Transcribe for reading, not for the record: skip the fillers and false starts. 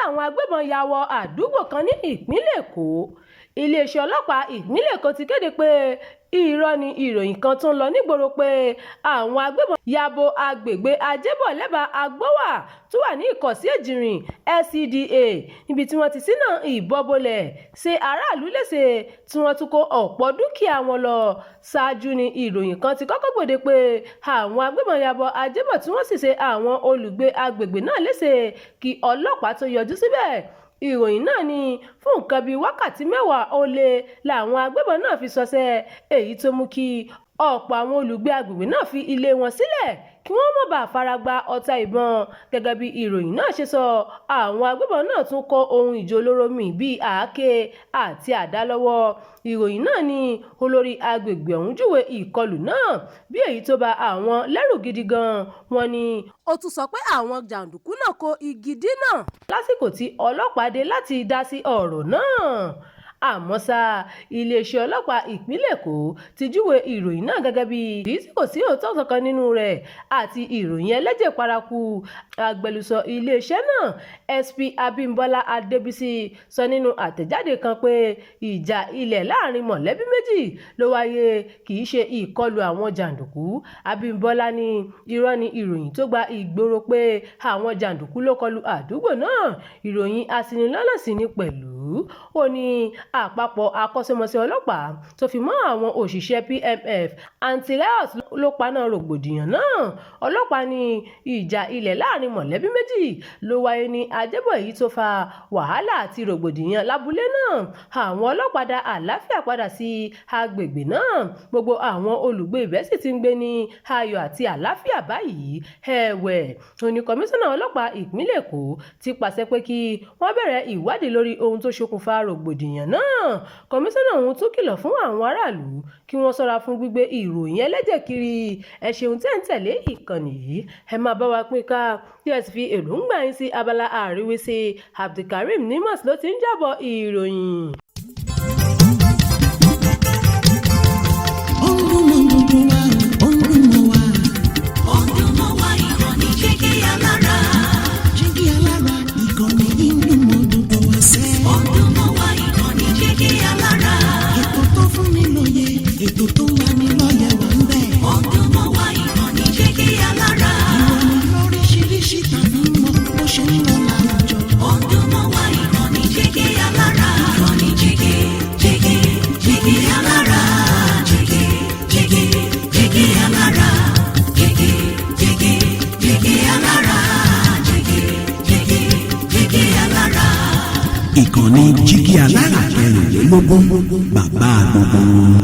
àwọn agbébọn ya wọ àdúgbò kan ní ìpínlẹ̀ Èkó. Iléeṣẹ́ ọlọ́pàá ìpínlẹ̀ Èkó ti kéde pé irọ́ ni ìròyìn kan tó ń lọ nígboro pé àwọn agbébọn ya bo agbègbè Ajébọ̀ lẹ́bàá Agbówà tó wà ní Ìkọ̀sí Èjìrìn LCDA níbi tí wọ́n ti ṣínà ìbọn bolẹ̀ ṣe aráàlú léṣe tí wọ́n tún kó ọ̀pọ̀ dúkìá wọn lọ. Ṣáájú ni ìròyìn kan ti kọ́kọ́ gbòde pé àwọn agbébọn ya bo Ajébọ̀ tí wọ́n sì ṣe àwọn olùgbé agbègbè náà léṣe kí ọlọ́pàá tó yọjú síbẹ̀. Ìròyìn náà ní fún nǹkan bíi wákàtí mẹ́wàá ó lé làwọn agbébọn náà fi ṣọṣẹ́, èyí tó mú kí ọ̀pọ̀ àwọn olùgbé agbègbè náà fi ilé wọn sílẹ̀ kí wọ́n má bàa fara gba ọta ìbọn. Gẹ́gẹ́ bí ìròyìn náà ṣe sọ, àwọn agbébọn náà tún kó ohun ìjà olóró míì bíi àáké àti àdá lọ́wọ́. Ìròyìn náà ní olórí agbègbè ọ̀hún júwe ìkọlù náà bí èyí tó bà àwọn lẹ́rù gidi gan. Wọ́n ní ó tún sọ pé àwọn jàǹdùkú náà kó igi dínà lásìkò tí ọlọ́pàá dé láti dá sí ọ̀rọ̀ náà. Àmọ́ ṣá, iléeṣẹ́ ọlọ́pàá ìpínlẹ̀ Èkó ti júwe ìròyìn náà gẹ́gẹ́ bí èyí tí kò sí òótọ́ kankan nínú rẹ̀ àti ìròyìn ẹlẹ́jẹ̀ paraku. Agbẹnusọ iléeṣẹ́ náà SP Abímbọ́lá Adébísí sọ nínú àtẹ̀jáde kan pé ìjà ilẹ̀ láàrin mọ̀lẹ́bí méjì ló wáyé, kì í ṣe ìkọlù àwọn jàǹdùkú. Abímbọ́lá ní irọ́ ni ìròyìn tó gba ìgboro pé àwọn jàǹdùkú ló kọlù àdúgbò náà. Ìròyìn aṣinilọ́nà sì ni pẹ̀lú. Ó ní àpapọ̀ akọ́ṣẹ́mọṣẹ́ ọlọ́pàá tó fi mọ́ àwọn òṣìṣẹ́ PMF anti-riot ló paná rògbòdìyàn náà. Ọlọ́pàá ní ìjà ilẹ̀ láàrin mọ̀lẹ́bí méjì ló wáyé ní Ajébọ̀ èyí tó fa wàhálà àti rògbòdìyàn lábúlé náà. Àwọn ọlọ́pàá dá àlàáfíà padà sí agbègbè náà. Gbogbo àwọn olùgbé ibẹ̀ sì ti ń gbé ní ayọ̀ àti àlàáfíà báyìí. Ẹ̀wẹ̀, òní kọmíṣánná ọlọ́pàá ìpínlẹ̀ Èkó ti pàṣẹ pé kí wọ́n bẹ̀rẹ̀ ìwádìí lórí ohun tó ṣokùnfà rògbòdìyàn náà. Kọmíṣánná ọ̀hún tún kìlọ̀ fún àwọn aráàlú kí wọ́n ṣọ́ra fún gbígbé ìròyìn ẹlẹ́jẹ̀ kiri. Ẹ ṣeun tẹ́ ń tẹ̀lé ìkànnì yìí, ẹ máa bá wa pín ká kí ẹ sì fi èròǹgbà yín sí abala àríwísí. Abdulkareem Nimas ló ti ń jábọ̀ ìròyìn. Ìkànnì Jígí Alára 16, bàbá gbogbo.